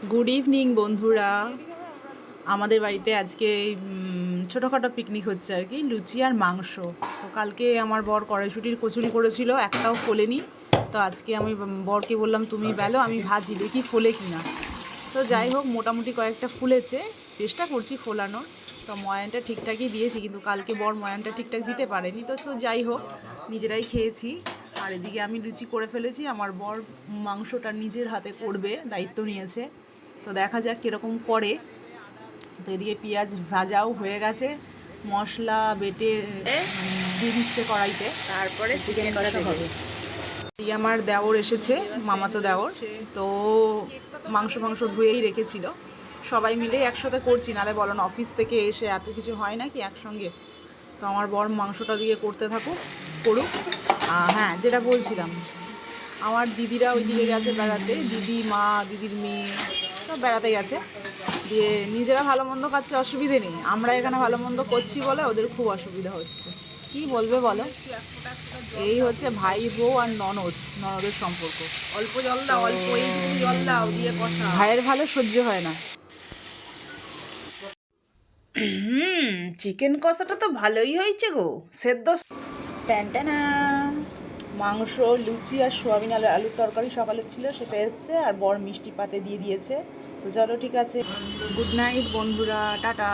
Good evening বন্ধুরা। আমাদের বাড়িতে আজকে ছোটোখাটো পিকনিক হচ্ছে আর কি, লুচি আর মাংস। তো কালকে আমার বর কড়াইশুটির কচুরি করেছিল, একটাও ফোলেনি। তো আজকে আমি বরকে বললাম তুমি বেলো, আমি ভাজি দেখি ফোলে কি না। তো যাই হোক, মোটামুটি কয়েকটা ফুলেছে, চেষ্টা করছি ফোলানোর। তো ময়ানটা ঠিকঠাকই দিয়েছি, কিন্তু কালকে বর ময়ানটা ঠিকঠাক দিতে পারেনি। তো যাই হোক, নিজেরাই খেয়েছি। আর এদিকে আমি লুচি করে ফেলেছি, আমার বর মাংসটা নিজের হাতে করবে, দায়িত্ব নিয়েছে। তো দেখা যাক কীরকম করে। তো এদিকে পেঁয়াজ ভাজাও হয়ে গেছে, মশলা বেটে দিয়ে দিচ্ছে কড়াইতে, তারপরে চিকেন করা হবে। এই আমার দেওর এসেছে, মামাতো দেওর। তো মাংস ধুয়েই রেখেছিল, সবাই মিলে একসাথে করছি, নাহলে বলো না অফিস থেকে এসে এত কিছু হয় না কি একসঙ্গে। তো আমার বর মাংসটা দিয়ে করতে করুক। হ্যাঁ, যেটা বলছিলাম, আমার দিদিরা ওই দিকে গেছে বেড়াতে, দিদি মা দিদির মেয়ে সব বেড়াতে গেছে। দিয়ে নিজেরা ভালো মন্দ খাচ্ছে, অসুবিধে নেই। আমরা এখানে ভালো মন্দ করছি বলে ওদের খুব অসুবিধা হচ্ছে। কি বলবে বলো? এই হচ্ছে ভাই বউ আর ননদের সম্পর্ক। অল্প জল দাও, অল্প এইটুকু জল দাও, দিয়ে কষা। ভাইয়ের ভালো সহ্য হয় না। চিকেন কষাটা তো ভালোই হয়েছে গো, সেদ্ধ। ট্যান্টানা মাংস, লুচি আর সোয়াবিন আলুর তরকারি সকালে ছিল, সেটা এসছে। আর বর মিষ্টি পাতে দিয়ে দিয়েছে। তো চলো ঠিক আছে, গুড নাইট বন্ধুরা, টাটা।